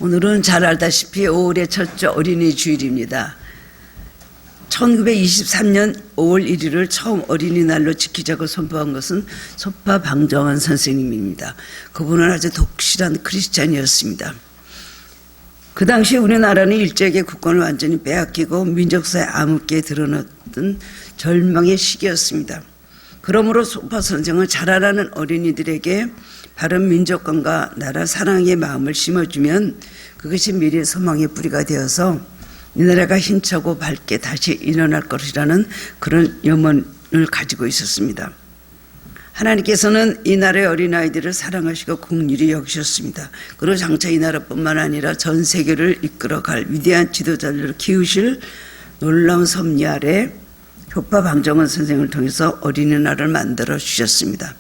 오늘은 잘 알다시피 5월의 첫째 어린이 주일입니다. 1923년 5월 1일을 처음 어린이날로 지키자고 선포한 것은 소파 방정환 선생님입니다. 그분은 아주 독실한 크리스찬이었습니다. 그 당시 우리나라는 일제에게 국권을 완전히 빼앗기고 민족사에 암흑기에 드러났던 절망의 시기였습니다. 그러므로 소파 선생은 자라나는 어린이들에게 바른 민족관과 나라 사랑의 마음을 심어주면 그것이 미래의 소망의 뿌리가 되어서 이 나라가 힘차고 밝게 다시 일어날 것이라는 그런 염원을 가지고 있었습니다. 하나님께서는 이 나라의 어린아이들을 사랑하시고 긍휼히 여기셨습니다. 그리고 장차 이 나라뿐만 아니라 전 세계를 이끌어갈 위대한 지도자들을 키우실 놀라운 섭리 아래 효파 방정환 선생을 통해서 어린이날을 만들어 주셨습니다.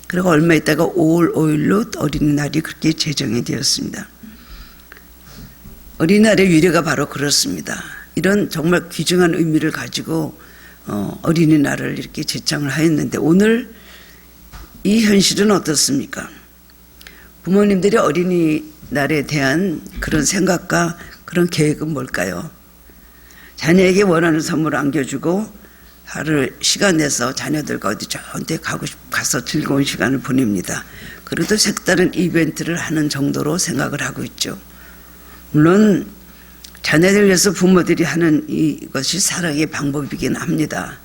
그리고 얼마 있다가 5월 5일로 어린이날이 그렇게 제정이 되었습니다. 어린이날의 위례가 바로 그렇습니다. 이런 정말 귀중한 의미를 가지고 어린이날을 이렇게 제창을 하였는데 오늘 이 현실은 어떻습니까? 부모님들이 어린이날에 대한 그런 생각과 그런 계획은 뭘까요? 자녀에게 원하는 선물을 안겨주고 하루 시간 내서 자녀들과 어디 좋은 데 가서 즐거운 시간을 보냅니다. 그래도 색다른 이벤트를 하는 정도로 생각을 하고 있죠. 물론 자녀들 위해서 부모들이 하는 이것이 사랑의 방법이긴 합니다.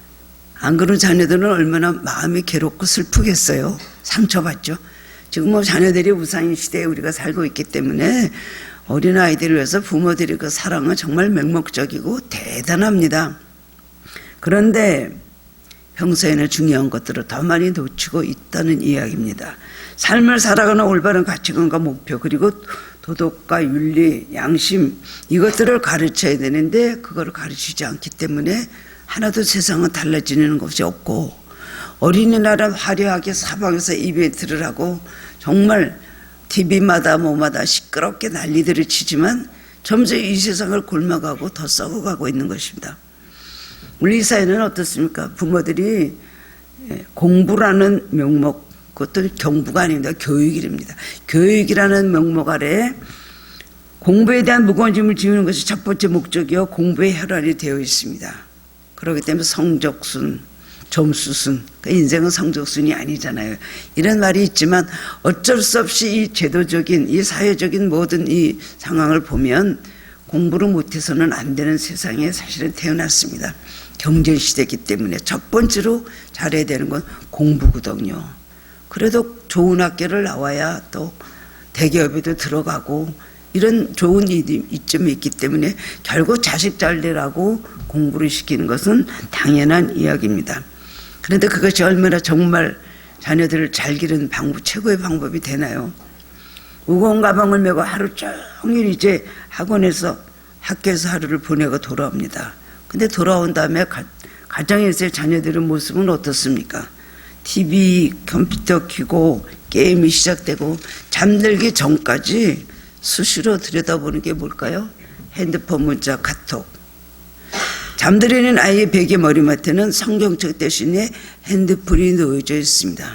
안 그런 자녀들은 얼마나 마음이 괴롭고 슬프겠어요. 상처받죠. 지금 뭐 자녀들이 우상인 시대에 우리가 살고 있기 때문에 어린아이들을 위해서 부모들의 그 사랑은 정말 맹목적이고 대단합니다. 그런데 평소에는 중요한 것들을 더 많이 놓치고 있다는 이야기입니다. 삶을 살아가는 올바른 가치관과 목표 그리고 도덕과 윤리, 양심 이것들을 가르쳐야 되는데 그걸 가르치지 않기 때문에 하나도 세상은 달라지는 것이 없고 어린이날은 화려하게 사방에서 이벤트를 하고 정말 TV마다 뭐마다 시끄럽게 난리들을 치지만 점점 이 세상을 골마가고 더 썩어가고 있는 것입니다. 우리 사회는 어떻습니까? 부모들이 공부라는 명목, 그것도 경부가 아닙니다. 교육입니다. 교육이라는 명목 아래 공부에 대한 무거운 짐을 지우는 것이 첫 번째 목적이요 공부의 혈안이 되어 있습니다. 그렇기 때문에 성적순, 점수순, 그러니까 인생은 성적순이 아니잖아요. 이런 말이 있지만 어쩔 수 없이 이 제도적인, 이 사회적인 모든 이 상황을 보면 공부를 못해서는 안 되는 세상에 사실은 태어났습니다. 경제시대이기 때문에 첫 번째로 잘해야 되는 건 공부거든요. 그래도 좋은 학교를 나와야 또 대기업에도 들어가고 이런 좋은 이점이 있기 때문에 결국 자식 잘 되라고 공부를 시키는 것은 당연한 이야기입니다. 그런데 그것이 얼마나 정말 자녀들을 잘 기르는 방법, 최고의 방법이 되나요? 무거운 가방을 메고 하루 종일 이제 학원에서 학교에서 하루를 보내고 돌아옵니다. 근데 돌아온 다음에 가정에서의 자녀들의 모습은 어떻습니까? TV, 컴퓨터 켜고 게임이 시작되고 잠들기 전까지 수시로 들여다보는 게 뭘까요? 핸드폰 문자, 카톡. 잠들이는 아이의 베개 머리맡에는 성경책 대신에 핸드폰이 놓여져 있습니다.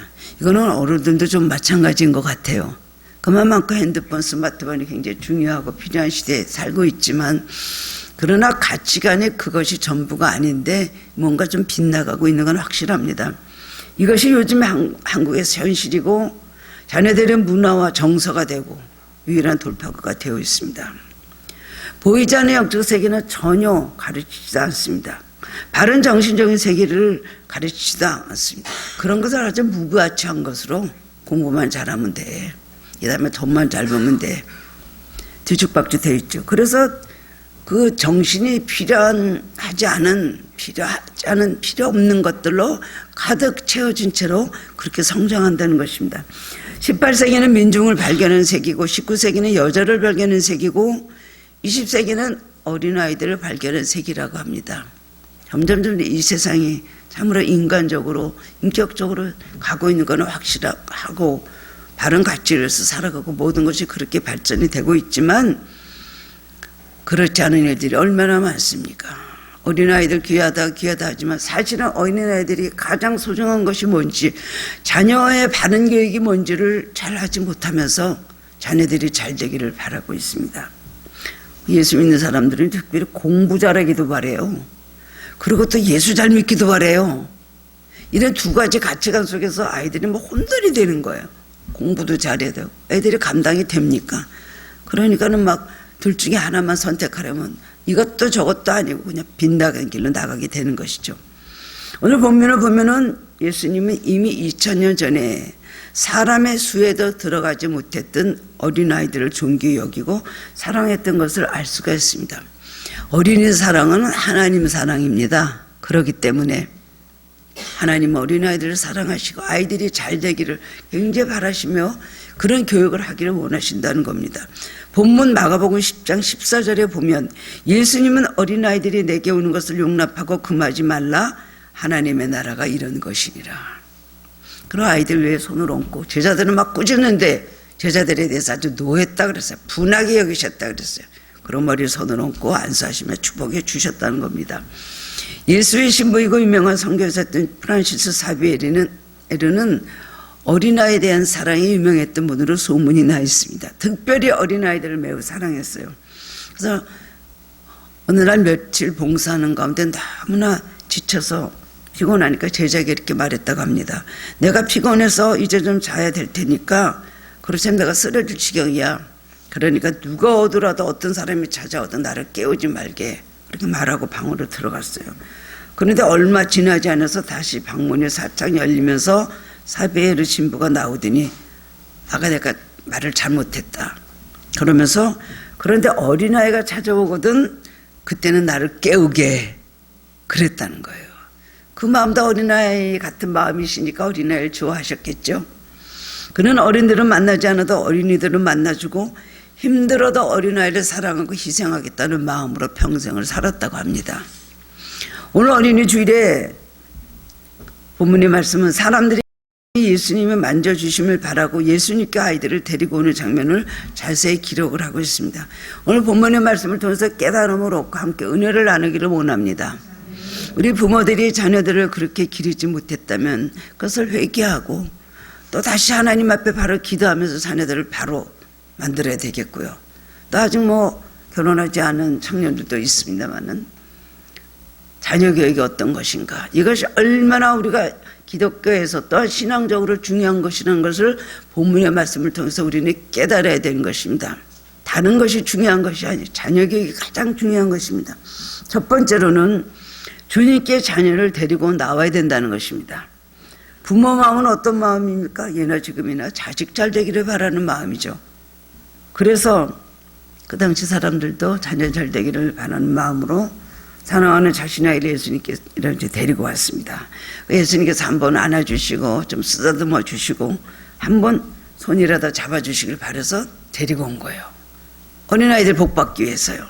이거는 어른들도 좀 마찬가지인 것 같아요. 그만큼 핸드폰, 스마트폰이 굉장히 중요하고 필요한 시대에 살고 있지만 그러나 가치관이 그것이 전부가 아닌데 뭔가 좀 빗나가고 있는 건 확실합니다. 이것이 요즘 한국의 현실이고 자녀들의 문화와 정서가 되고 유일한 돌파구가 되어 있습니다. 보이지 않는 영적 세계는 전혀 가르치지도 않습니다. 바른 정신적인 세계를 가르치지도 않습니다. 그런 것을 아주 무가치한 것으로 공부만 잘하면 돼. 그 다음에 돈만 잘 벌면 돼. 뒤죽박죽 되어 있죠. 그래서 그 정신이 필요 없는 것들로 가득 채워진 채로 그렇게 성장한다는 것입니다. 18세기는 민중을 발견하는 세기고 19세기는 여자를 발견하는 세기고 20세기는 어린아이들을 발견하는 세기라고 합니다. 점점 이 세상이 참으로 인간적으로 인격적으로 가고 있는 것은 확실하고 바른 가치로서 살아가고 모든 것이 그렇게 발전이 되고 있지만 그렇지 않은 애들이 얼마나 많습니까? 어린아이들 귀하다 하지만 사실은 어린아이들이 가장 소중한 것이 뭔지 자녀의 바른 교육이 뭔지를 잘 하지 못하면서 자녀들이 잘 되기를 바라고 있습니다. 예수 믿는 사람들은 특별히 공부 잘하기도 바래요. 그리고 또 예수 잘 믿기도 바래요. 이런 두 가지 가치관 속에서 아이들이 뭐 혼돈이 되는 거예요. 공부도 잘해야 되고 애들이 감당이 됩니까? 그러니까는 막 둘 중에 하나만 선택하려면 이것도 저것도 아니고 그냥 빗나간 길로 나가게 되는 것이죠. 오늘 본문을 보면은 예수님은 이미 2000년 전에 사람의 수에도 들어가지 못했던 어린아이들을 존귀히 여기고 사랑했던 것을 알 수가 있습니다. 어린이 사랑은 하나님 사랑입니다. 그렇기 때문에 하나님 어린아이들을 사랑하시고 아이들이 잘 되기를 굉장히 바라시며 그런 교육을 하기를 원하신다는 겁니다. 본문 마가복음 10장 14절에 보면 예수님은 어린아이들이 내게 오는 것을 용납하고 금하지 말라 하나님의 나라가 이런 것이니라. 그런 아이들 위에 손을 얹고 제자들은 막 꾸짖는데 제자들에 대해서 아주 노했다 그랬어요. 분하게 여기셨다 그랬어요. 그런 머리에 손을 얹고 안수하시며 축복해 주셨다는 겁니다. 예수의 신부이고 유명한 선교사였던 프란시스 사비에르는 어린아이에 대한 사랑이 유명했던 분으로 소문이 나 있습니다. 특별히 어린아이들을 매우 사랑했어요. 그래서 어느 날 며칠 봉사하는 가운데 너무나 지쳐서 피곤하니까 제자에게 이렇게 말했다고 합니다. 내가 피곤해서 이제 좀 자야 될 테니까 그렇지만 내가 쓰러질 지경이야. 그러니까 누가 오더라도 어떤 사람이 찾아오든 나를 깨우지 말게. 그렇게 말하고 방으로 들어갔어요. 그런데 얼마 지나지 않아서 다시 방문이 살짝 열리면서 사비에르 신부가 나오더니 아까 내가 말을 잘못했다. 그러면서 그런데 어린아이가 찾아오거든 그때는 나를 깨우게 그랬다는 거예요. 그 마음도 어린아이 같은 마음이시니까 어린아이를 좋아하셨겠죠. 그는 어린들은 만나지 않아도 어린이들은 만나주고 힘들어도 어린아이를 사랑하고 희생하겠다는 마음으로 평생을 살았다고 합니다. 오늘 어린이 주일에 본문의 말씀은 사람들이 예수님을 만져주심을 바라고 예수님께 아이들을 데리고 오는 장면을 자세히 기록을 하고 있습니다. 오늘 본문의 말씀을 통해서 깨달음을 얻고 함께 은혜를 나누기를 원합니다. 우리 부모들이 자녀들을 그렇게 기르지 못했다면 그것을 회개하고 또 다시 하나님 앞에 바로 기도하면서 자녀들을 바로 만들어야 되겠고요. 또 아직 뭐 결혼하지 않은 청년들도 있습니다만은 자녀 교육이 어떤 것인가, 이것이 얼마나 우리가 기독교에서 또 신앙적으로 중요한 것이라는 것을 본문의 말씀을 통해서 우리는 깨달아야 되는 것입니다. 다른 것이 중요한 것이 아니에요. 자녀 교육이 가장 중요한 것입니다. 첫 번째로는 주님께 자녀를 데리고 나와야 된다는 것입니다. 부모 마음은 어떤 마음입니까? 예나 지금이나 자식 잘 되기를 바라는 마음이죠. 그래서 그 당시 사람들도 자녀 잘 되기를 바라는 마음으로 사랑하는 자신의 아이를 예수님께 이렇게 데리고 왔습니다. 예수님께서 한번 안아주시고 좀 쓰다듬어 주시고 한번 손이라도 잡아주시길 바라서 데리고 온 거예요. 어린아이들 복받기 위해서요.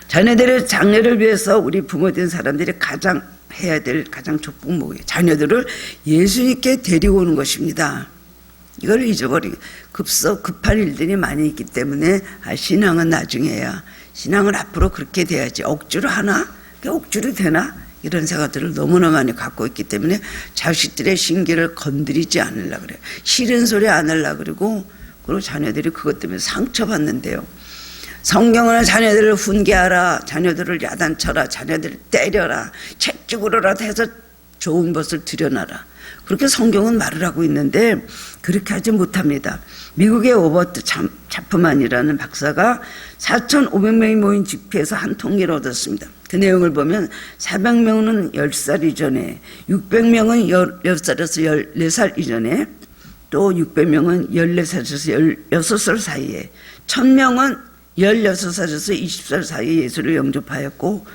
자녀들의 장래를 위해서 우리 부모된 사람들이 가장 해야 될 가장 족복목이에요. 자녀들을 예수님께 데리고 오는 것입니다. 이걸 잊어버리고 급한 일들이 많이 있기 때문에 신앙은 나중에 해야, 신앙을 앞으로 그렇게 돼야지 억지로 하나? 억지로 되나? 이런 생각들을 너무나 많이 갖고 있기 때문에 자식들의 신기를 건드리지 않으려고 그래요. 싫은 소리 안 하려고 그러고, 그리고 자녀들이 그것 때문에 상처받는데요. 성경은 자녀들을 훈계하라, 자녀들을 야단쳐라, 자녀들을 때려라, 채찍으로라도 해서 좋은 것을 들여놔라. 그렇게 성경은 말을 하고 있는데 그렇게 하지 못합니다. 미국의 오버트 차프만이라는 박사가 4,500명이 모인 집회에서 한 통계를 얻었습니다. 그 내용을 보면 400명은 10살 이전에, 600명은 10살에서 14살 이전에, 또 600명은 14살에서 16살 사이에, 1000명은 16살에서 20살 사이에 예수를 영접하였고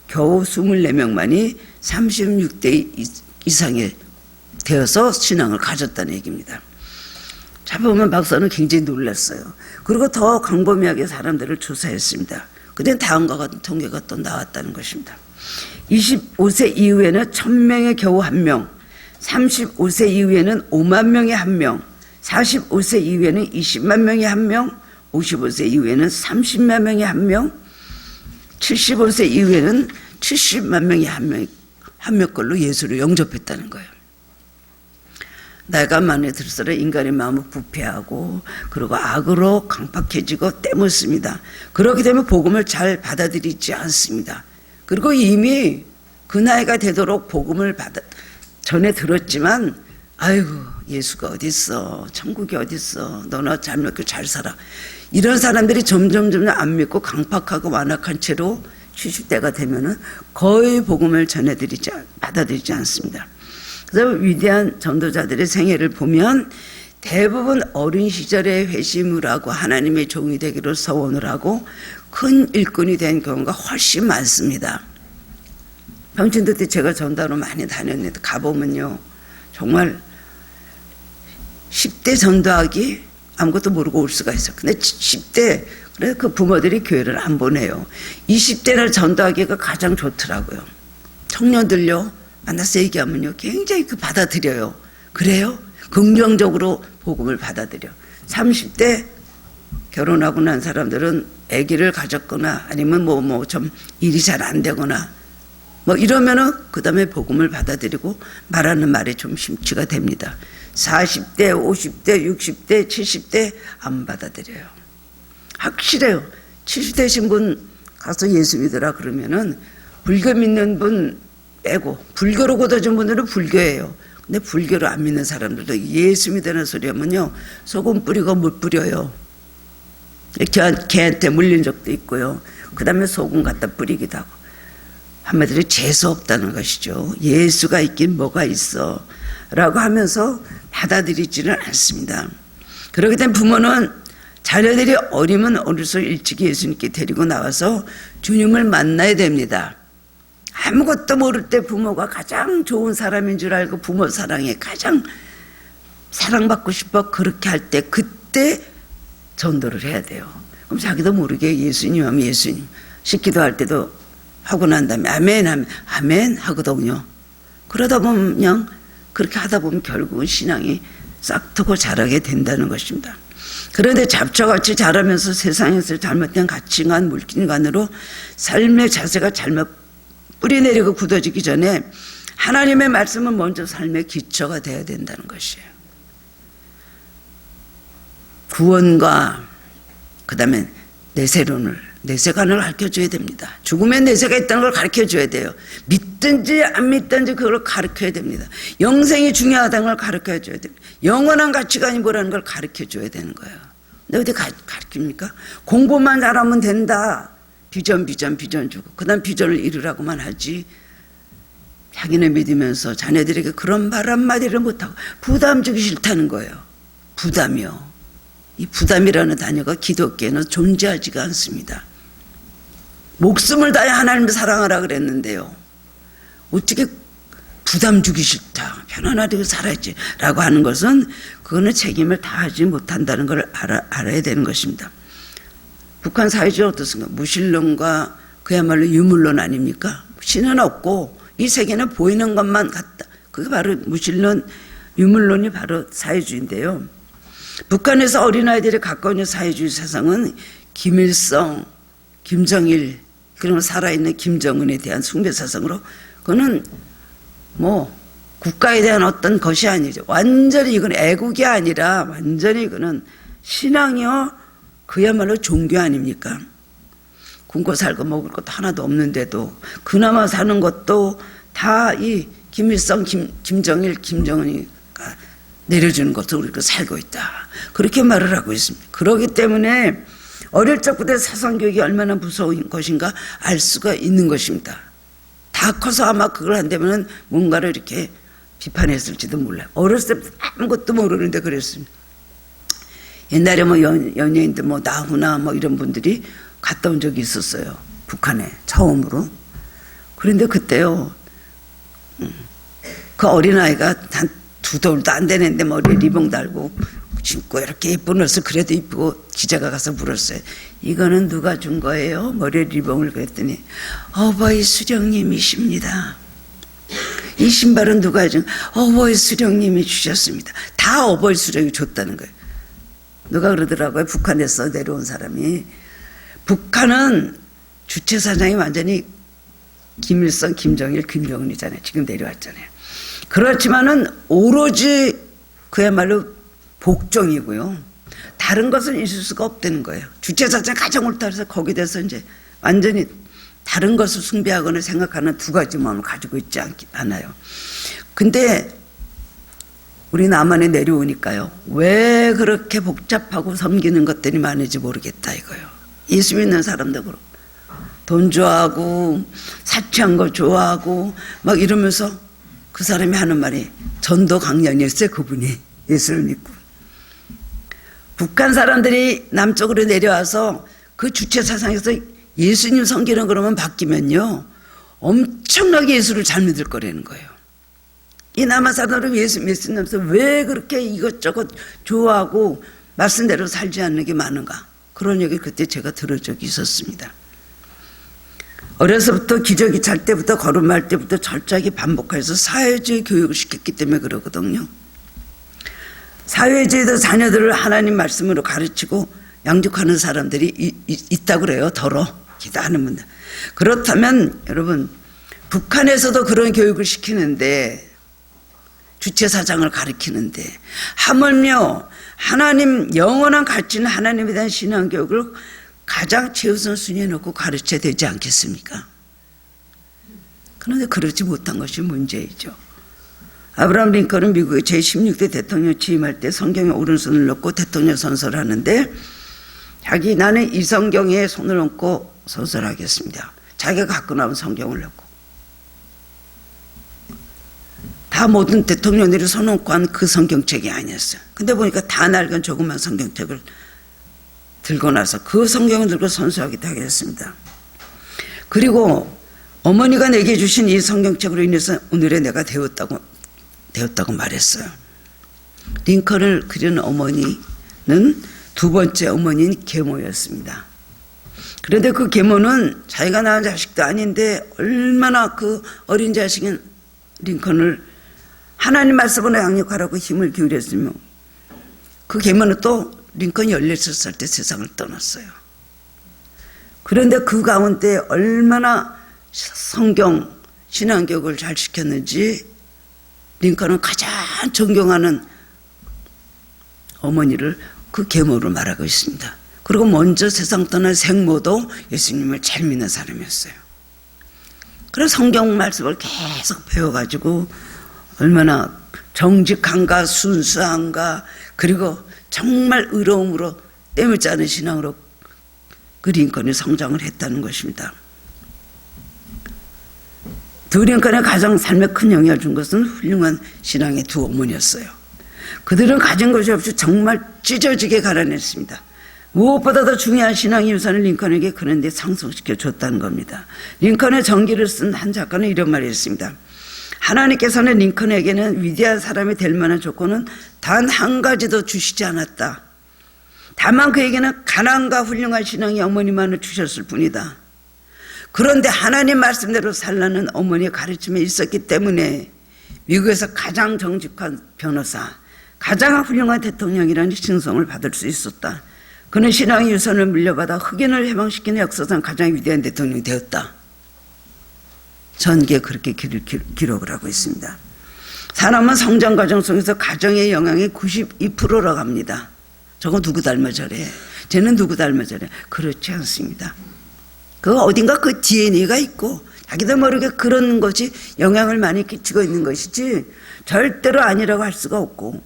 겨우 24명만이 36대 이상에 되어서 신앙을 가졌다는 얘기입니다. 자, 보면 박사는 굉장히 놀랐어요. 그리고 더 광범위하게 사람들을 조사했습니다. 그때 다음과 같은 통계가 또 나왔다는 것입니다. 25세 이후에는 1000명에 겨우 1명, 35세 이후에는 5만 명에 1명, 45세 이후에는 20만 명에 1명, 55세 이후에는 30만 명에 1명, 75세 이후에는 70만 명에 한 명 걸로 예수를 영접했다는 거예요. 내가 마음에 들수록 인간의 마음은 부패하고 그리고 악으로 강팍해지고 때묻습니다. 그렇게 되면 복음을 잘 받아들이지 않습니다. 그리고 이미 그 나이가 되도록 복음을 전에 들었지만 아이고 예수가 어딨어, 천국이 어딨어, 너나 잘 믿고 잘 살아, 이런 사람들이 점점 안 믿고 강팍하고 완악한 채로 70대가 되면은 거의 복음을 받아들이지 않습니다. 그래서 위대한 전도자들의 생애를 보면 대부분 어린 시절에 회심을 하고 하나님의 종이 되기를 서원을 하고 큰 일꾼이 된 경우가 훨씬 많습니다. 병신도 때 제가 전도로 많이 다녔는데 가보면요, 정말 10대 전도하기 아무것도 모르고 올 수가 있어요. 근데 10대, 그래서 그 부모들이 교회를 안 보내요. 20대를 전도하기가 가장 좋더라고요. 청년들요, 만나서 얘기하면요, 굉장히 받아들여요. 그래요? 긍정적으로 복음을 받아들여. 30대 결혼하고 난 사람들은 아기를 가졌거나 아니면 좀 일이 잘 안 되거나 이러면은 그 다음에 복음을 받아들이고 말하는 말이 좀 심취가 됩니다. 40대, 50대, 60대, 70대 안 받아들여요. 확실해요. 70대신 분 가서 예수 믿으라 그러면은 불교 믿는 분 빼고 불교로 굳어진 분들은 불교예요. 근데 불교로 안 믿는 사람들도 예수 믿으라는 소리 하면요, 소금 뿌리고 물 뿌려요. 개한테 물린 적도 있고요. 그 다음에 소금 갖다 뿌리기도 하고. 한마디로 재수 없다는 것이죠. 예수가 있긴 뭐가 있어 라고 하면서 받아들이지는 않습니다. 그렇게 된 부모는 자녀들이 어리면 어릴수록 일찍 예수님께 데리고 나와서 주님을 만나야 됩니다. 아무것도 모를 때 부모가 가장 좋은 사람인 줄 알고 부모 사랑에 가장 사랑받고 싶어 그렇게 할 때 그때 전도를 해야 돼요. 그럼 자기도 모르게 예수님 하면 예수님, 식기도 때도 하고 난 다음에 아멘 하면 아멘 하거든요. 그러다 보면 그냥 그렇게 하다 보면 결국은 신앙이 싹트고 자라게 된다는 것입니다. 그런데 잡초같이 자라면서 세상에서 잘못된 가치관, 물질관으로 삶의 자세가 잘못 뿌리내리고 굳어지기 전에 하나님의 말씀은 먼저 삶의 기초가 되어야 된다는 것이에요. 구원과 그 다음에 내세관을 가르쳐줘야 됩니다. 죽음에 내세가 있다는 걸 가르쳐줘야 돼요. 믿든지 안 믿든지 그걸 가르쳐야 됩니다. 영생이 중요하다는 걸 가르쳐줘야 됩니다. 영원한 가치관이 뭐라는 걸 가르쳐줘야 되는 거예요. 근데 어디 가르칩니까? 공부만 잘하면 된다. 비전 주고 그 다음 비전을 이루라고만 하지, 자기네 믿으면서 자녀들에게 그런 말 한마디를 못하고 부담 주기 싫다는 거예요. 부담이요. 이 부담이라는 단어가 기독교에는 존재하지가 않습니다. 목숨을 다해 하나님을 사랑하라 그랬는데요, 어떻게 부담 주기 싫다, 편안하게 살아야지 라고 하는 것은 그거는 책임을 다하지 못한다는 걸 알아야 되는 것입니다. 북한 사회주의 어떻습니까? 무신론과 그야말로 유물론 아닙니까? 신은 없고 이 세계는 보이는 것만 같다. 그게 바로 무신론, 유물론이 바로 사회주의인데요. 북한에서 어린아이들이 갖고 있는 사회주의 사상은 김일성, 김정일, 그리고 살아있는 김정은에 대한 숭배 사상으로, 그거는 국가에 대한 어떤 것이 아니죠. 완전히 이건 애국이 아니라 완전히 이거는 신앙이요, 그야말로 종교 아닙니까? 굶고 살고 먹을 것도 하나도 없는데도 그나마 사는 것도 다 이 김일성, 김정일, 김정은이 내려주는 것도 우리가 살고 있다. 그렇게 말을 하고 있습니다. 그렇기 때문에 어릴 적부터 사상교육이 얼마나 무서운 것인가 알 수가 있는 것입니다. 다 커서 아마 그걸 한다면 뭔가를 이렇게 비판했을지도 몰라요. 어렸을 때 아무것도 모르는데 그랬습니다. 옛날에 연예인들 나훈아 이런 분들이 갔다 온 적이 있었어요. 북한에 처음으로. 그런데 그때요, 그 어린아이가 한 두 돌도 안 되는데 머리에 리봉 달고 신고 이렇게 예쁜 옷을 그래도 이쁘고, 기자가 가서 물었어요. 이거는 누가 준 거예요? 머리에 리봉을. 그랬더니 어버이 수령님이십니다. 이 신발은 누가 준? 어버이 수령님이 주셨습니다. 다 어버이 수령이 줬다는 거예요. 누가 그러더라고요. 북한에서 내려온 사람이. 북한은 주체사상이 완전히 김일성, 김정일, 김정은이잖아요. 지금 내려왔잖아요. 그렇지만은 오로지 그야말로 복종이고요. 다른 것은 있을 수가 없다는 거예요. 주체사상 가장 옳다 해서 거기에 대해서 이제 완전히 다른 것을 숭배하거나 생각하는 두 가지 마음을 가지고 있지 않아요. 근데 우리 남한에 내려오니까요. 왜 그렇게 복잡하고 섬기는 것들이 많은지 모르겠다 이거예요. 예수 믿는 사람도 그렇고 돈 좋아하고 사치한 거 좋아하고 막 이러면서 그 사람이 하는 말이 전도 강령이었어요. 그분이 예수를 믿고. 북한 사람들이 남쪽으로 내려와서 그 주체 사상에서 예수님 섬기는 그러면 바뀌면요. 엄청나게 예수를 잘 믿을 거라는 거예요. 이 남한 사람들은 예수 믿으면서 왜 그렇게 이것저것 좋아하고 말씀대로 살지 않는 게 많은가. 그런 얘기 그때 제가 들은 적이 있었습니다. 어려서부터 기저귀 찰 때부터 걸음할 때부터 철저하게 반복해서 사회주의 교육을 시켰기 때문에 그러거든요. 사회주의도 자녀들을 하나님 말씀으로 가르치고 양육하는 사람들이 있다고 그래요. 더러 기도하는 분들. 그렇다면 여러분 북한에서도 그런 교육을 시키는데 주체사상을 가르치는데 하물며 하나님 영원한 가치는 하나님에 대한 신앙교육을 가장 최우선 순위에 놓고 가르쳐야 되지 않겠습니까? 그런데 그러지 못한 것이 문제이죠. 아브라함 링컨은 미국의 제16대 대통령 취임할 때 성경에 오른손을 놓고 대통령 선서를 하는데 자기 나는 이 성경에 손을 얹고 선서하겠습니다. 자기가 갖고 나온 성경을 놓고 다 모든 대통령들이 손 얹고 한 그 성경책이 아니었어요. 근데 보니까 다 낡은 조그만 성경책을 들고 나서 그 성경을 들고 선서하기도 하겠습니다. 그리고 어머니가 내게 주신 이 성경책으로 인해서 오늘의 내가 되었다고 말했어요. 링컨을 그린 어머니는 두 번째 어머니인 계모였습니다. 그런데 그 계모는 자기가 낳은 자식도 아닌데 얼마나 그 어린 자식인 링컨을 하나님 말씀으로 양육하라고 힘을 기울였으며 그 계모는 또 링컨이 16살 때 세상을 떠났어요. 그런데 그 가운데 얼마나 성경 신앙교육을 잘 시켰는지 링컨은 가장 존경하는 어머니를 그 계모로 말하고 있습니다. 그리고 먼저 세상 떠난 생모도 예수님을 잘 믿는 사람이었어요. 그래서 성경 말씀을 계속 배워가지고 얼마나 정직한가 순수한가 그리고 정말 의로움으로 때묻지 않은 신앙으로 그 링컨이 성장을 했다는 것입니다. 두 링컨의 가장 삶에 큰 영향을 준 것은 훌륭한 신앙의 두 어머니였어요. 그들은 가진 것이 없이 정말 찢어지게 가난했습니다. 무엇보다도 중요한 신앙의 유산을 링컨에게 그런데 상속시켜 줬다는 겁니다. 링컨의 전기를 쓴 한 작가는 이런 말을 했습니다. 하나님께서는 링컨에게는 위대한 사람이 될 만한 조건은 단 한 가지도 주시지 않았다. 다만 그에게는 가난과 훌륭한 신앙의 어머니만을 주셨을 뿐이다. 그런데 하나님 말씀대로 살라는 어머니의 가르침이 있었기 때문에 미국에서 가장 정직한 변호사, 가장 훌륭한 대통령이라는 칭송을 받을 수 있었다. 그는 신앙의 유산을 물려받아 흑인을 해방시키는 역사상 가장 위대한 대통령이 되었다. 전기에 그렇게 기록을 하고 있습니다. 사람은 성장 과정 속에서 가정의 영향이 92%라고 합니다. 저거 누구 닮아 저래? 쟤는 누구 닮아 저래? 그렇지 않습니다. 그 어딘가 그 DNA가 있고 자기도 모르게 그런 것이 영향을 많이 끼치고 있는 것이지 절대로 아니라고 할 수가 없고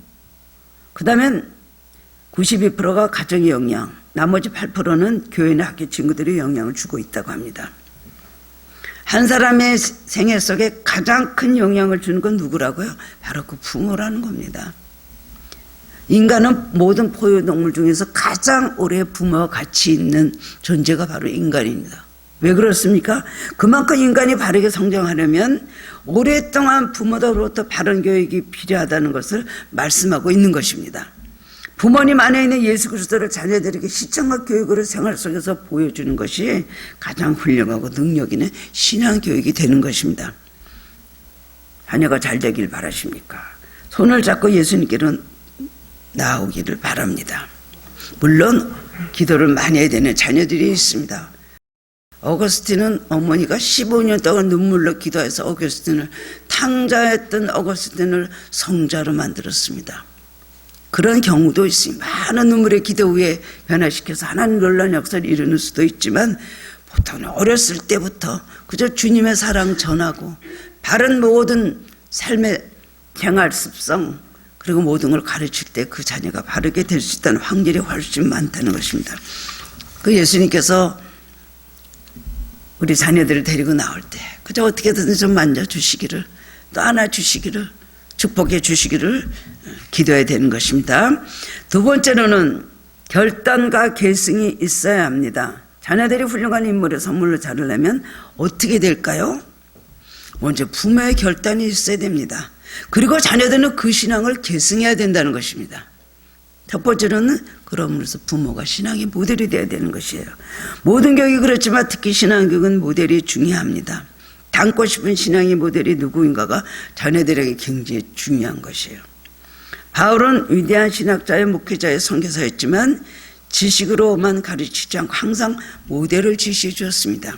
그 다음엔 92%가 가정의 영향, 나머지 8%는 교회나 학교 친구들이 영향을 주고 있다고 합니다. 한 사람의 생애 속에 가장 큰 영향을 주는 건 누구라고요? 바로 그 부모라는 겁니다. 인간은 모든 포유동물 중에서 가장 오래 부모와 같이 있는 존재가 바로 인간입니다. 왜 그렇습니까? 그만큼 인간이 바르게 성장하려면 오랫동안 부모로부터 바른 교육이 필요하다는 것을 말씀하고 있는 것입니다. 부모님 안에 있는 예수 그리스도를 자녀들에게 시청과 교육으로 생활 속에서 보여주는 것이 가장 훌륭하고 능력 있는 신앙교육이 되는 것입니다. 자녀가 잘 되길 바라십니까? 손을 잡고 예수님께로 나오기를 바랍니다. 물론 기도를 많이 해야 되는 자녀들이 있습니다. 어거스틴은 어머니가 15년 동안 눈물로 기도해서 탕자였던 어거스틴을 성자로 만들었습니다. 그런 경우도 있습니다. 많은 눈물의 기도 후에 변화시켜서 하나님 놀라운 역사를 이루는 수도 있지만 보통은 어렸을 때부터 그저 주님의 사랑 전하고 바른 모든 삶의 생활 습성 그리고 모든 걸 가르칠 때 그 자녀가 바르게 될 수 있다는 확률이 훨씬 많다는 것입니다. 그 예수님께서 우리 자녀들을 데리고 나올 때 그저 어떻게든 좀 만져주시기를 또 안아주시기를 축복해 주시기를 기도해야 되는 것입니다. 두 번째로는 결단과 계승이 있어야 합니다. 자녀들이 훌륭한 인물의 선물로 자라려면 어떻게 될까요? 먼저 부모의 결단이 있어야 됩니다. 그리고 자녀들은 그 신앙을 계승해야 된다는 것입니다. 첫 번째로는 그럼으로써 부모가 신앙의 모델이 되어야 되는 것이에요. 모든 교육이 그렇지만 특히 신앙교육은 모델이 중요합니다. 닮고 싶은 신앙의 모델이 누구인가가 자녀들에게 굉장히 중요한 것이에요. 바울은 위대한 신학자의 목회자의 선교사였지만 지식으로만 가르치지 않고 항상 모델을 제시해 주었습니다.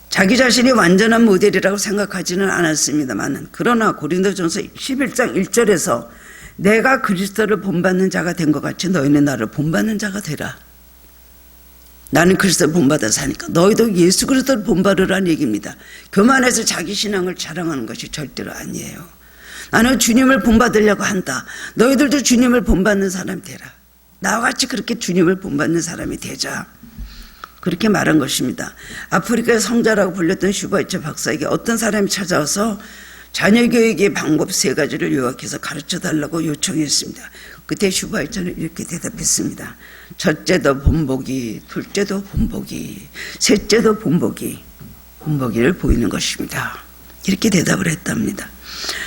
자기 자신이 완전한 모델이라고 생각하지는 않았습니다만 그러나 고린도전서 11장 1절에서 내가 그리스도를 본받는 자가 된 것 같이 너희는 나를 본받는 자가 되라. 나는 그리스도를 본받아 사니까 너희도 예수 그리스도를 본받으라는 얘기입니다. 교만해서 자기 신앙을 자랑하는 것이 절대로 아니에요. 나는 주님을 본받으려고 한다. 너희들도 주님을 본받는 사람이 되라. 나와 같이 그렇게 주님을 본받는 사람이 되자. 그렇게 말한 것입니다. 아프리카의 성자라고 불렸던 슈바이처 박사에게 어떤 사람이 찾아와서 자녀 교육의 방법 3가지를 요약해서 가르쳐달라고 요청했습니다. 그때 슈바이처는 이렇게 대답했습니다. 첫째도 본보기, 둘째도 본보기, 셋째도 본보기, 본보기를 보이는 것입니다. 이렇게 대답을 했답니다.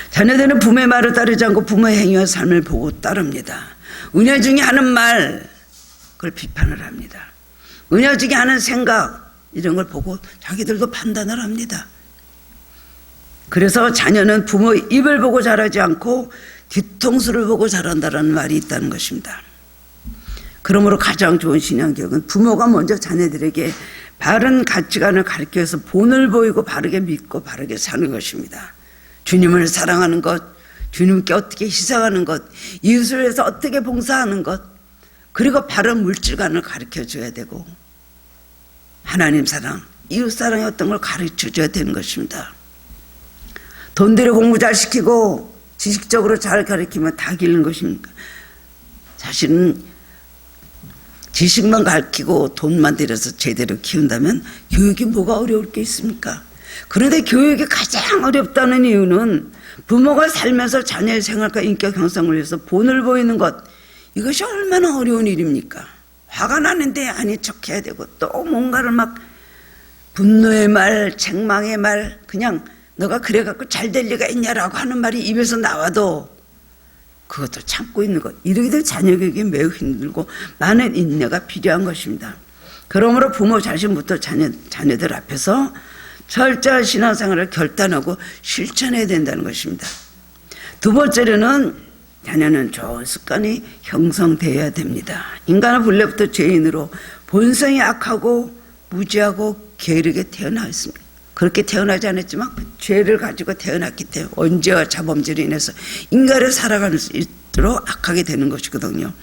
자녀들은 부모의 말을 따르지 않고 부모의 행위와 삶을 보고 따릅니다. 은혜 중에 하는 말, 그걸 비판을 합니다. 은혜 중에 하는 생각, 이런 걸 보고 자기들도 판단을 합니다. 그래서 자녀는 부모의 입을 보고 자라지 않고 뒤통수를 보고 자란다는 말이 있다는 것입니다. 그러므로 가장 좋은 신앙교육은 부모가 먼저 자녀들에게 바른 가치관을 가르쳐서 본을 보이고 바르게 믿고 바르게 사는 것입니다. 주님을 사랑하는 것, 주님께 어떻게 희생하는 것, 이웃을 위해서 어떻게 봉사하는 것, 그리고 바른 물질관을 가르쳐줘야 되고 하나님 사랑, 이웃 사랑의 어떤 걸 가르쳐줘야 되는 것입니다. 돈 들여 공부 잘 시키고 지식적으로 잘 가르치면 다 기르는 것입니까? 사실은 지식만 가르치고 돈만 들여서 제대로 키운다면 교육이 뭐가 어려울 게 있습니까? 그런데 교육이 가장 어렵다는 이유는 부모가 살면서 자녀의 생활과 인격 형성을 위해서 본을 보이는 것, 이것이 얼마나 어려운 일입니까? 화가 나는데 아닌 척 해야 되고 또 뭔가를 막 분노의 말, 책망의 말, 그냥 너가 그래갖고 잘 될 리가 있냐라고 하는 말이 입에서 나와도 그것도 참고 있는 것, 이러기도 자녀 교육이 매우 힘들고 많은 인내가 필요한 것입니다. 그러므로 부모 자신부터 자녀들 앞에서 철저한 신앙생활을 결단하고 실천해야 된다는 것입니다. 두 번째로는 자녀는 좋은 습관이 형성되어야 됩니다. 인간은 본래부터 죄인으로 본성이 악하고 무지하고 게으르게 태어나 있습니다. 그렇게 태어나지 않았지만 죄를 가지고 태어났기 때문에 언제와 자범죄로 인해서 인간을 살아갈 수 있도록 악하게 되는 것이거든요.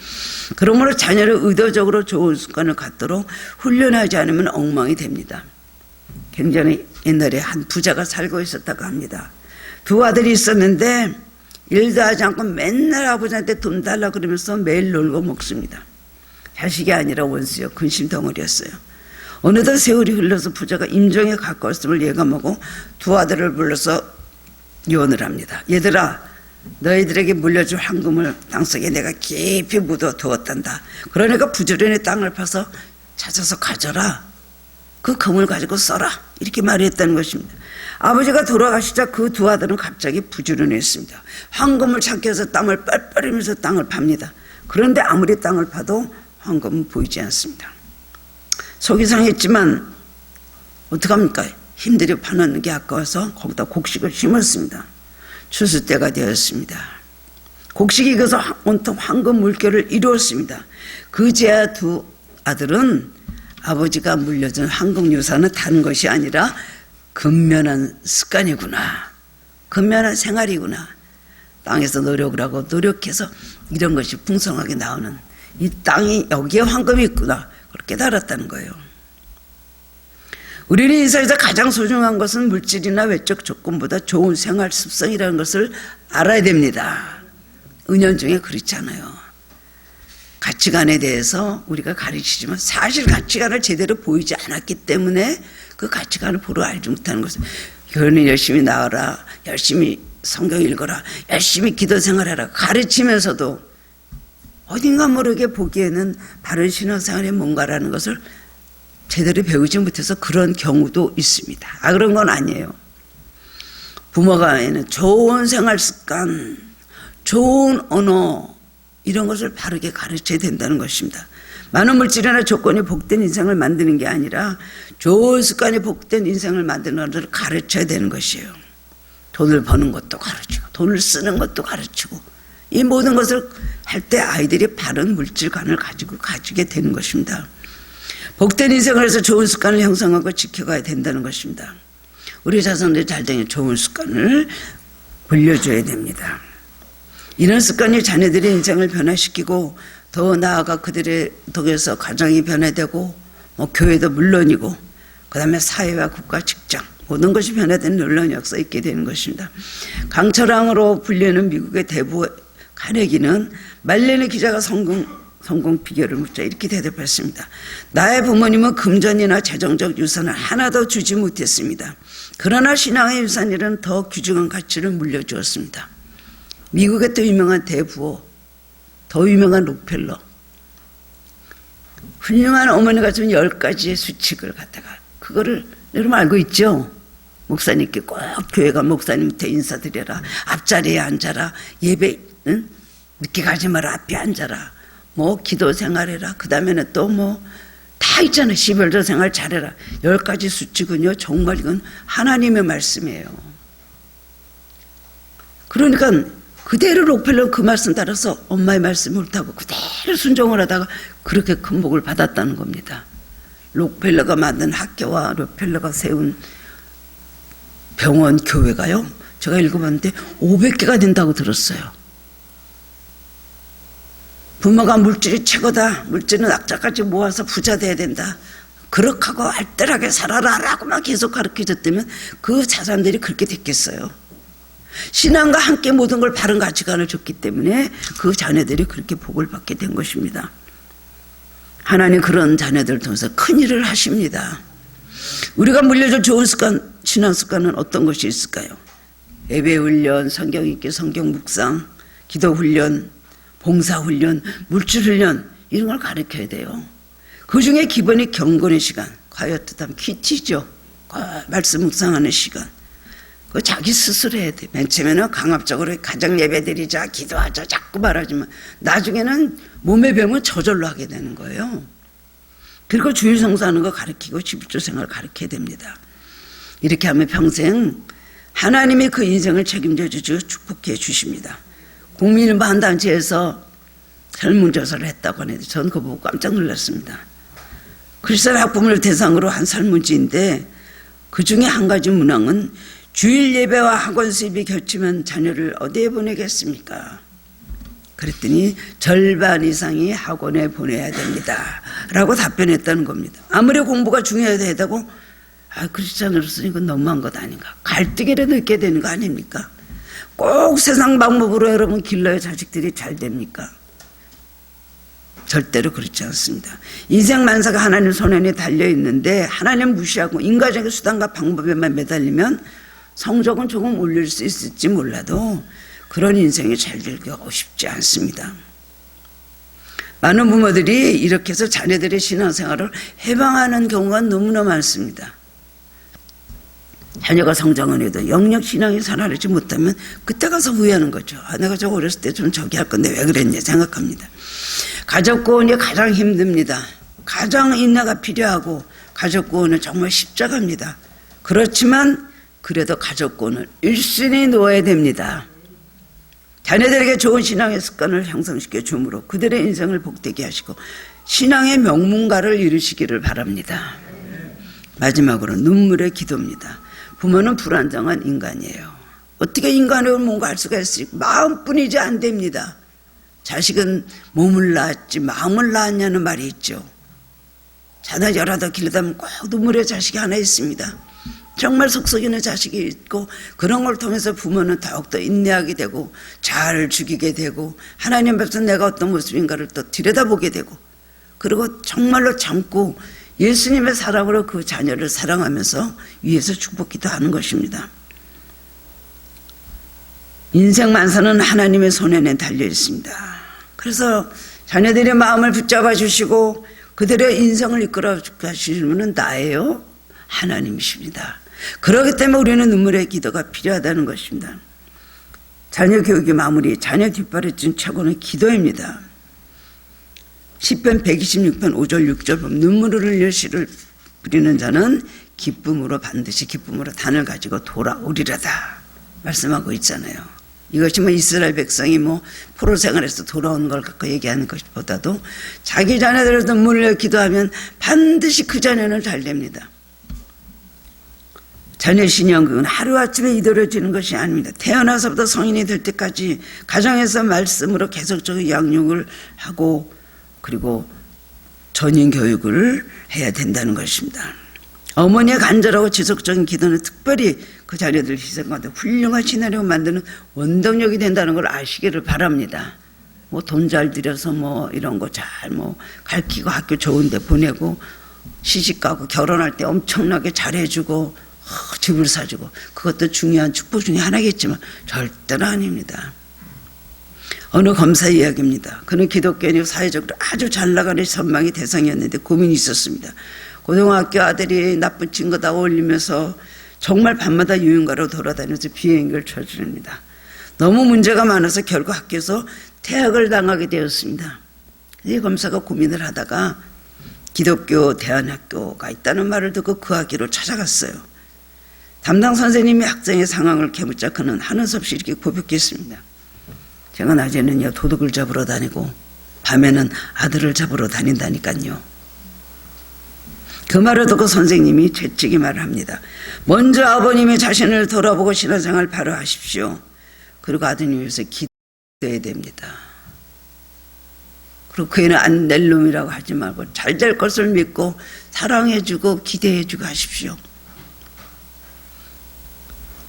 그러므로 자녀를 의도적으로 좋은 습관을 갖도록 훈련하지 않으면 엉망이 됩니다. 굉장히 옛날에 한 부자가 살고 있었다고 합니다. 두 아들이 있었는데 일도 하지 않고 맨날 아버지한테 돈 달라 그러면서 매일 놀고 먹습니다. 자식이 아니라 원수요, 근심 덩어리였어요. 어느덧 세월이 흘러서 부자가 임종에 가까웠음을 예감하고 두 아들을 불러서 유언을 합니다. 얘들아, 너희들에게 물려줄 황금을 땅속에 내가 깊이 묻어두었단다. 그러니까 부지런히 땅을 파서 찾아서 가져라. 그 금을 가지고 써라. 이렇게 말했다는 것입니다. 아버지가 돌아가시자 그 두 아들은 갑자기 부지런했습니다. 황금을 찾기 위해서 땀을 뻘뻘 흘리면서 땅을 팝니다. 그런데 아무리 땅을 파도 황금은 보이지 않습니다. 속이 상했지만 어떡합니까? 힘들이 파놓는 게 아까워서 거기다 곡식을 심었습니다. 추수 때가 되었습니다. 곡식이 익어서 온통 황금 물결을 이루었습니다. 그제야 두 아들은 아버지가 물려준 황금 유산은 다른 것이 아니라 근면한 습관이구나, 근면한 생활이구나, 땅에서 노력을 하고 노력해서 이런 것이 풍성하게 나오는 이 땅이 여기에 황금이 있구나. 그걸 깨달았다는 거예요. 우리는 인생에서 가장 소중한 것은 물질이나 외적 조건보다 좋은 생활 습성이라는 것을 알아야 됩니다. 은연중에 그렇지 않아요. 가치관에 대해서 우리가 가르치지만 사실 가치관을 제대로 보이지 않았기 때문에 그 가치관을 보러 알지 못하는 것을, 교회는 열심히 나와라, 열심히 성경 읽어라, 열심히 기도 생활해라 가르치면서도 어딘가 모르게 보기에는 바른 신앙생활이 뭔가라는 것을 제대로 배우지 못해서 그런 경우도 있습니다. 그런 건 아니에요. 부모가에는 좋은 생활 습관, 좋은 언어 이런 것을 바르게 가르쳐야 된다는 것입니다. 많은 물질이나 조건이 복된 인생을 만드는 게 아니라 좋은 습관이 복된 인생을 만드는 것을 가르쳐야 되는 것이에요. 돈을 버는 것도 가르치고 돈을 쓰는 것도 가르치고 이 모든 것을 할 때 아이들이 바른 물질관을 가지게 되는 것입니다. 복된 인생을 해서 좋은 습관을 형성하고 지켜가야 된다는 것입니다. 우리 자손들이 잘 되는 좋은 습관을 물려줘야 됩니다. 이런 습관이 자녀들의 인생을 변화시키고 더 나아가 그들의 덕에서 가정이 변화되고 교회도 물론이고 그 다음에 사회와 국가, 직장 모든 것이 변화되는 놀라운 역사가 있게 되는 것입니다. 강철왕으로 불리는 미국의 대부 카네기는 말레니 기자가 성공 비결을 묻자 이렇게 대답했습니다. 나의 부모님은 금전이나 재정적 유산을 하나도 주지 못했습니다. 그러나 신앙의 유산이라는 더 귀중한 가치를 물려주었습니다. 미국의 또 유명한 대부호, 더 유명한 록펠러, 훌륭한 어머니가 준 10가지의 수칙을 갖다가 그거를 여러분 알고 있죠? 목사님께 꼭 교회가 목사님한테 인사드려라, 앞자리에 앉아라, 예배 늦게 가지 마라, 앞에 앉아라, 기도 생활해라, 그 다음에는 또 다 있잖아요. 11조 생활 잘해라. 10가지 수칙은요, 정말 이건 하나님의 말씀이에요. 그러니까 그대로 록펠러는 그 말씀 따라서 엄마의 말씀을 옳다고 그대로 순종을 하다가 그렇게 큰 복을 받았다는 겁니다. 록펠러가 만든 학교와 록펠러가 세운 병원, 교회가요, 제가 읽어봤는데 500개가 된다고 들었어요. 부모가 물질이 최고다, 물질은 악자까지 모아서 부자 돼야 된다, 그렇게 하고 알뜰하게 살아라 라고만 계속 가르쳐줬다면 그 자손들이 그렇게 됐겠어요. 신앙과 함께 모든 걸 바른 가치관을 줬기 때문에 그 자녀들이 그렇게 복을 받게 된 것입니다. 하나님 그런 자녀들을 통해서 큰 일을 하십니다. 우리가 물려줄 좋은 습관, 신앙 습관은 어떤 것이 있을까요? 예배 훈련, 성경 읽기, 성경 묵상, 기도 훈련, 봉사 훈련, 물질 훈련 이런 걸 가르쳐야 돼요. 그 중에 기본이 경건의 시간, 콰이어트 타임, 퀴티죠. 말씀 묵상하는 시간. 그거 자기 스스로 해야 돼. 맨 처음에는 강압적으로 가정 예배드리자, 기도하자 자꾸 말하지만 나중에는 몸의 병은 저절로 하게 되는 거예요. 그리고 주일 성수하는 거 가르치고 집주 생활을 가르쳐야 됩니다. 이렇게 하면 평생 하나님이 그 인생을 책임져 주시고 축복해 주십니다. 국민일보 한 단체에서 설문조사를 했다고 하는데 저는 그거 보고 깜짝 놀랐습니다. 크리스천 학부모를 대상으로 한 설문지인데 그 중에 한 가지 문항은 주일 예배와 학원 수입이 겹치면 자녀를 어디에 보내겠습니까? 그랬더니 절반 이상이 학원에 보내야 됩니다 라고 답변했다는 겁니다. 아무리 공부가 중요하다고 크리스천으로서 이건 너무한 것 아닌가, 갈등이라도 있게 되는 거 아닙니까? 꼭 세상 방법으로 여러분 길러야 자식들이 잘 됩니까? 절대로 그렇지 않습니다. 인생 만사가 하나님 손안에 달려있는데 하나님 무시하고 인간적인 수단과 방법에만 매달리면 성적은 조금 올릴 수 있을지 몰라도 그런 인생이 잘 되기가 쉽지 않습니다. 많은 부모들이 이렇게 해서 자녀들의 신앙생활을 해방하는 경우가 너무나 많습니다. 자녀가 성장을 해도 영역 신앙이 살아나지 못하면 그때 가서 후회하는 거죠. 내가 저 어렸을 때 좀 저기 할 건데 왜 그랬냐 생각합니다. 가족 구원이 가장 힘듭니다. 가장 인내가 필요하고 가족 구원은 정말 십자가입니다. 그렇지만 그래도 가족 구원을 1순위 놓아야 됩니다. 자녀들에게 좋은 신앙의 습관을 형성시켜 주므로 그들의 인생을 복되게 하시고 신앙의 명문가를 이루시기를 바랍니다. 마지막으로 눈물의 기도입니다. 부모는 불안정한 인간이에요. 어떻게 인간을 뭔가 할 수가 있을까? 마음뿐이지 안 됩니다. 자식은 몸을 낳았지 마음을 낳았냐는 말이 있죠. 자녀 열하다 길러다면 꼭 눈물의 자식이 하나 있습니다. 정말 속썩이는 자식이 있고 그런 걸 통해서 부모는 더욱더 인내하게 되고 잘 죽이게 되고 하나님 앞에서 내가 어떤 모습인가를 또 들여다보게 되고 그리고 정말로 참고 예수님의 사랑으로 그 자녀를 사랑하면서 위에서 축복기도 하는 것입니다. 인생 만사는 하나님의 손에는 달려 있습니다. 그래서 자녀들의 마음을 붙잡아 주시고 그들의 인생을 이끌어 가시는 분은 나예요? 하나님이십니다. 그렇기 때문에 우리는 눈물의 기도가 필요하다는 것입니다. 자녀 교육의 마무리, 자녀 뒷발을 찐 최고는 기도입니다. 시편 126편 5절 6절 보면 눈물을 흘려 씨를 뿌리는 자는 기쁨으로 반드시 기쁨으로 단을 가지고 돌아오리라다 말씀하고 있잖아요. 이것이 이스라엘 백성이 포로 생활에서 돌아온 걸 갖고 얘기하는 것보다도 자기 자녀들을 눈물을 기도하면 반드시 그 자녀는 잘 됩니다. 자녀 신영극은 하루아침에 이루어지는 것이 아닙니다. 태어나서부터 성인이 될 때까지 가정에서 말씀으로 계속적인 양육을 하고 그리고 전인 교육을 해야 된다는 것입니다. 어머니의 간절하고 지속적인 기도는 특별히 그 자녀들 희생하되 훌륭한 시나리오 만드는 원동력이 된다는 걸 아시기를 바랍니다. 돈 잘 들여서 이런 거 잘 가르치고 학교 좋은 데 보내고 시집가고 결혼할 때 엄청나게 잘해주고 집을 사주고 그것도 중요한 축복 중에 하나겠지만 절대로 아닙니다. 어느 검사 이야기입니다. 그는 기독교인이고 사회적으로 아주 잘 나가는 선망의 대상이었는데 고민이 있었습니다. 고등학교 아들이 나쁜 친구다 어울리면서 정말 밤마다 유흥가로 돌아다니면서 비행기를 쳐줍니다. 너무 문제가 많아서 결국 학교에서 퇴학을 당하게 되었습니다. 이 검사가 고민을 하다가 기독교 대안학교가 있다는 말을 듣고 그 학교로 찾아갔어요. 담당 선생님이 학생의 상황을 캐묻자 그는 하는 수 없이 이렇게 고백했습니다. 제가 낮에는요 도둑을 잡으러 다니고 밤에는 아들을 잡으러 다닌다니까요. 그 말을 듣고 선생님이 재치기 말을 합니다. 먼저 아버님이 자신을 돌아보고 신앙생활 바로 하십시오. 그리고 아드님 위해서 기도해야 됩니다. 그리고 그 애는 안 될 놈이라고 하지 말고 잘 될 것을 믿고 사랑해주고 기대해주고 하십시오.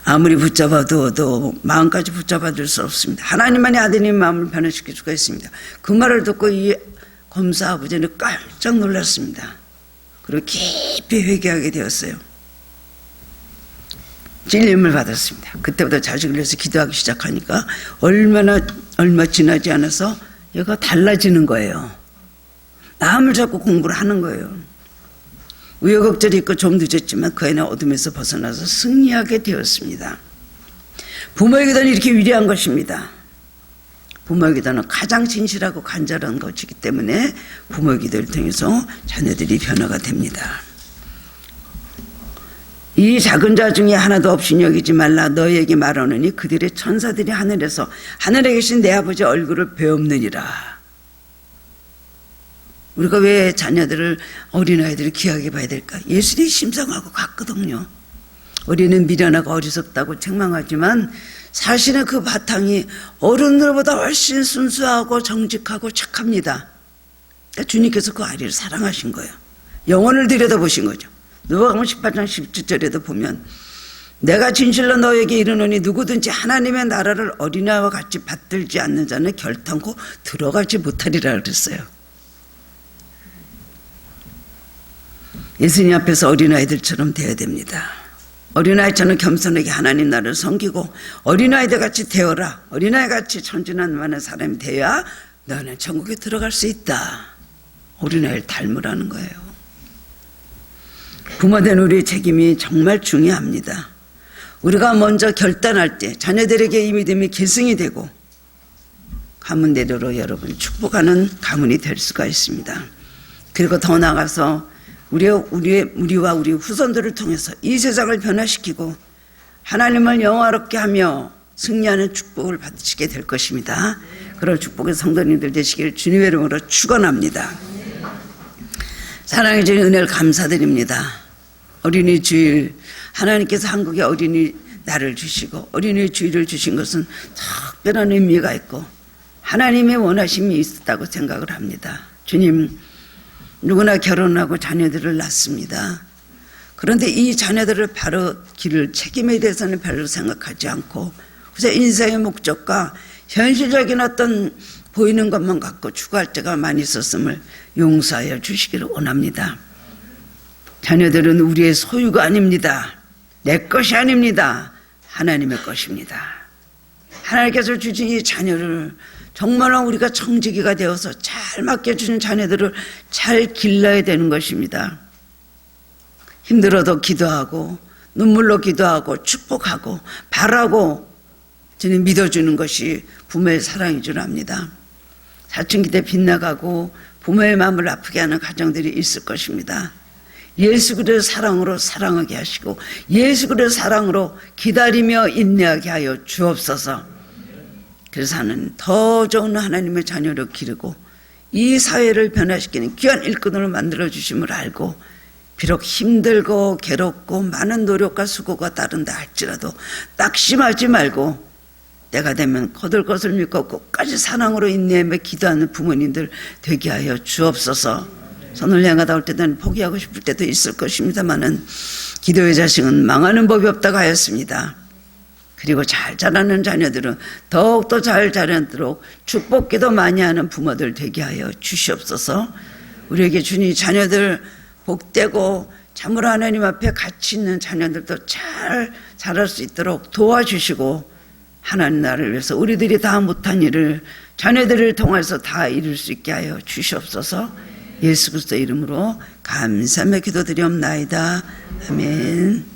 아무리 붙잡아도 마음까지 붙잡아줄 수 없습니다. 하나님만이 아드님 마음을 변화시킬 수가 있습니다. 그 말을 듣고 이 검사 아버지는 깜짝 놀랐습니다. 그리고 깊이 회개하게 되었어요. 찔림을 받았습니다. 그때부터 자식을 위해서 기도하기 시작하니까 얼마 지나지 않아서 얘가 달라지는 거예요. 마음을 잡고 공부를 하는 거예요. 우여곡절이 있고 좀 늦었지만 그 애는 어둠에서 벗어나서 승리하게 되었습니다. 부모의 기도는 이렇게 위대한 것입니다. 부모의 기도는 가장 진실하고 간절한 것이기 때문에 부모의 기도를 통해서 자녀들이 변화가 됩니다. 이 작은 자 중에 하나도 없이 여기지 말라. 너희에게 말하노니 그들의 천사들이 하늘에서 하늘에 계신 내 아버지 얼굴을 배옵느니라. 우리가 왜 자녀들을 어린아이들을 귀하게 봐야 될까? 예수님이 심상하고 같거든요. 우리는 미련하고 어리석다고 책망하지만 사실은 그 바탕이 어른들보다 훨씬 순수하고 정직하고 착합니다. 그러니까 주님께서 그 아이를 사랑하신 거예요. 영혼을 들여다보신 거죠. 누가복음 18장 17절에도 보면 내가 진실로 너에게 이르노니 누구든지 하나님의 나라를 어린아이와 같이 받들지 않는 자는 결탄코 들어가지 못하리라 그랬어요. 예수님 앞에서 어린아이들처럼 되어야 됩니다. 어린아이처럼 겸손하게 하나님 나라를 섬기고 어린아이들 같이 되어라. 어린아이 같이 천진한 많은 사람이 되어야 너는 천국에 들어갈 수 있다. 어린아이를 닮으라는 거예요. 부모된 우리의 책임이 정말 중요합니다. 우리가 먼저 결단할 때 자녀들에게 이 믿음이 계승이 되고 가문대로로 여러분 축복하는 가문이 될 수가 있습니다. 그리고 더 나아가서 우리와 우리 후손들을 통해서 이 세상을 변화시키고 하나님을 영화롭게 하며 승리하는 축복을 받으시게 될 것입니다. 그런 축복의 성도님들 되시길 주님의 이름으로 축원합니다. 사랑해 주신 은혜를 감사드립니다. 어린이 주일 하나님께서 한국에 어린이 날을 주시고 어린이 주일을 주신 것은 특별한 의미가 있고 하나님의 원하심이 있었다고 생각을 합니다. 주님, 누구나 결혼하고 자녀들을 낳습니다. 그런데 이 자녀들을 바로 기를 책임에 대해서는 별로 생각하지 않고 그래서 인생의 목적과 현실적인 어떤 보이는 것만 갖고 추구할 때가 많이 있었음을 용서하여 주시기를 원합니다. 자녀들은 우리의 소유가 아닙니다. 내 것이 아닙니다. 하나님의 것입니다. 하나님께서 주신 이 자녀를 정말로 우리가 청지기가 되어서 잘 맡겨주신 자녀들을 잘 길러야 되는 것입니다. 힘들어도 기도하고 눈물로 기도하고 축복하고 바라고 주님 믿어주는 것이 부모의 사랑인 줄 압니다. 사춘기 때 빗나가고 부모의 마음을 아프게 하는 가정들이 있을 것입니다. 예수 그리스도의 사랑으로 사랑하게 하시고 예수 그리스도의 사랑으로 기다리며 인내하게 하여 주옵소서. 그래서 하는 더 좋은 하나님의 자녀로 기르고 이 사회를 변화시키는 귀한 일꾼으로 만들어주심을 알고 비록 힘들고 괴롭고 많은 노력과 수고가 따른다 할지라도 낙심하지 말고 때가 되면 거둘 것을 믿고 끝까지 사랑으로 인내하며 기도하는 부모님들 되게 하여 주옵소서. 선을 향하다 올 때는 포기하고 싶을 때도 있을 것입니다마는 기도의 자식은 망하는 법이 없다고 하였습니다. 그리고 잘 자라는 자녀들은 더욱더 잘 자라도록 축복기도 많이 하는 부모들 되게 하여 주시옵소서. 우리에게 주니 자녀들 복되고 참으로 하나님 앞에 가치 있는 자녀들도 잘 자랄 수 있도록 도와주시고 하나님 나라를 위해서 우리들이 다 못한 일을 자녀들을 통해서 다 이룰 수 있게 하여 주시옵소서. 예수 그리스도 이름으로 감사하며 기도드리옵나이다. 아멘.